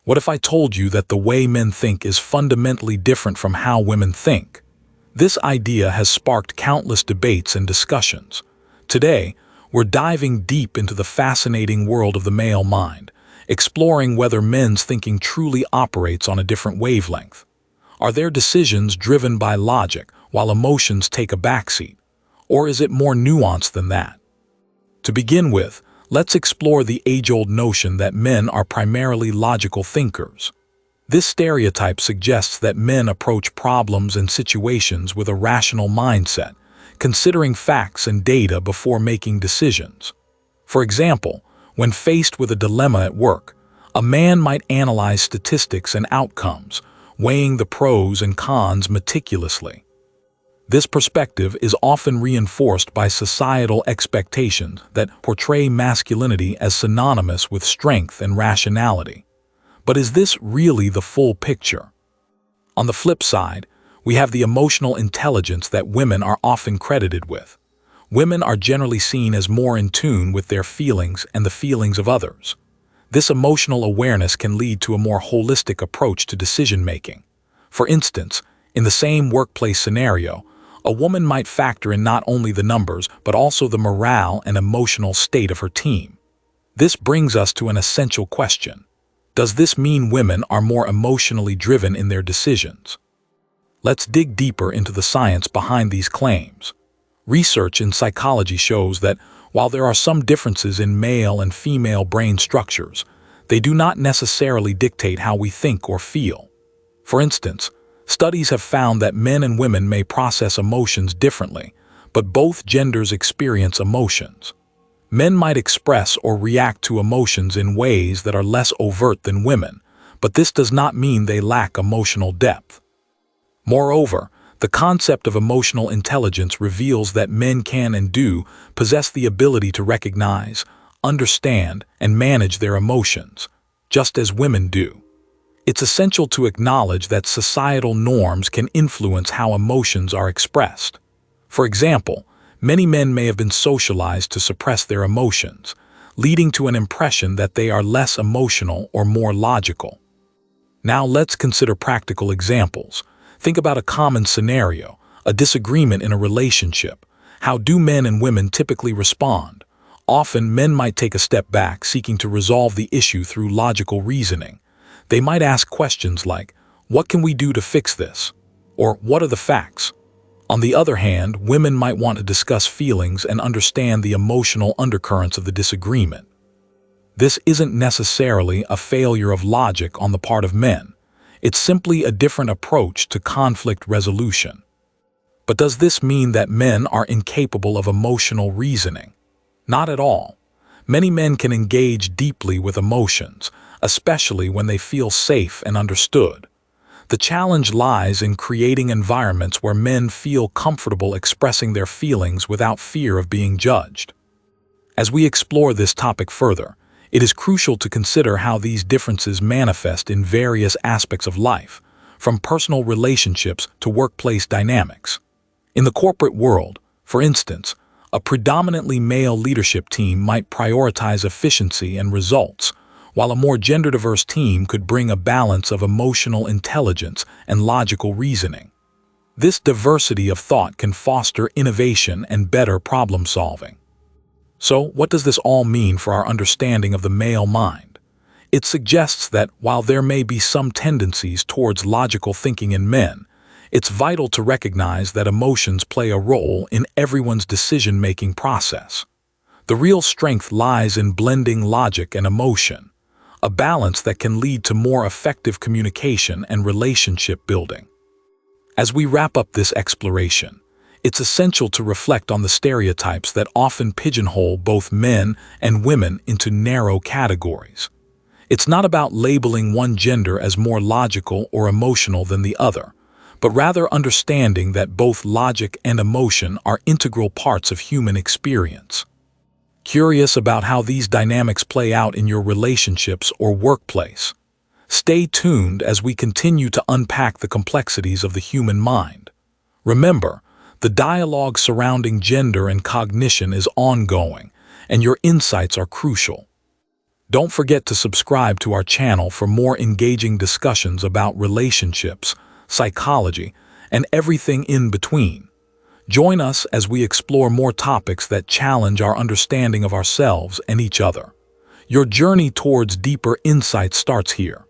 What if I told you that the way men think is fundamentally different from how women think? This idea has sparked countless debates and discussions. Today, we're diving deep into the fascinating world of the male mind, exploring whether men's thinking truly operates on a different wavelength. Are their decisions driven by logic while emotions take a backseat? Or is it more nuanced than that? To begin with, let's explore the age-old notion that men are primarily logical thinkers. This stereotype suggests that men approach problems and situations with a rational mindset, considering facts and data before making decisions. For example, when faced with a dilemma at work, a man might analyze statistics and outcomes, weighing the pros and cons meticulously. This perspective is often reinforced by societal expectations that portray masculinity as synonymous with strength and rationality. But is this really the full picture? On the flip side, we have the emotional intelligence that women are often credited with. Women are generally seen as more in tune with their feelings and the feelings of others. This emotional awareness can lead to a more holistic approach to decision-making. For instance, in the same workplace scenario, a woman might factor in not only the numbers but also the morale and emotional state of her team. This brings us to an essential question. Does this mean women are more emotionally driven in their decisions? Let's dig deeper into the science behind these claims. Research in psychology shows that while there are some differences in male and female brain structures, they do not necessarily dictate how we think or feel. For instance, studies have found that men and women may process emotions differently, but both genders experience emotions. Men might express or react to emotions in ways that are less overt than women, but this does not mean they lack emotional depth. Moreover, the concept of emotional intelligence reveals that men can and do possess the ability to recognize, understand, and manage their emotions, just as women do. It's essential to acknowledge that societal norms can influence how emotions are expressed. For example, many men may have been socialized to suppress their emotions, leading to an impression that they are less emotional or more logical. Now let's consider practical examples. Think about a common scenario, a disagreement in a relationship. How do men and women typically respond? Often, men might take a step back, seeking to resolve the issue through logical reasoning. They might ask questions like, "What can we do to fix this?" Or, "What are the facts?" On the other hand, women might want to discuss feelings and understand the emotional undercurrents of the disagreement. This isn't necessarily a failure of logic on the part of men. It's simply a different approach to conflict resolution. But does this mean that men are incapable of emotional reasoning? Not at all. Many men can engage deeply with emotions, especially when they feel safe and understood. The challenge lies in creating environments where men feel comfortable expressing their feelings without fear of being judged. As we explore this topic further, it is crucial to consider how these differences manifest in various aspects of life, from personal relationships to workplace dynamics. In the corporate world, for instance, a predominantly male leadership team might prioritize efficiency and results, while a more gender-diverse team could bring a balance of emotional intelligence and logical reasoning. This diversity of thought can foster innovation and better problem-solving. So, what does this all mean for our understanding of the male mind? It suggests that while there may be some tendencies towards logical thinking in men, it's vital to recognize that emotions play a role in everyone's decision-making process. The real strength lies in blending logic and emotion, a balance that can lead to more effective communication and relationship building. As we wrap up this exploration, it's essential to reflect on the stereotypes that often pigeonhole both men and women into narrow categories. It's not about labeling one gender as more logical or emotional than the other, but rather understanding that both logic and emotion are integral parts of human experience. Curious about how these dynamics play out in your relationships or workplace? Stay tuned as we continue to unpack the complexities of the human mind. Remember, the dialogue surrounding gender and cognition is ongoing, and your insights are crucial. Don't forget to subscribe to our channel for more engaging discussions about relationships, psychology, and everything in between. Join us as we explore more topics that challenge our understanding of ourselves and each other. Your journey towards deeper insight starts here.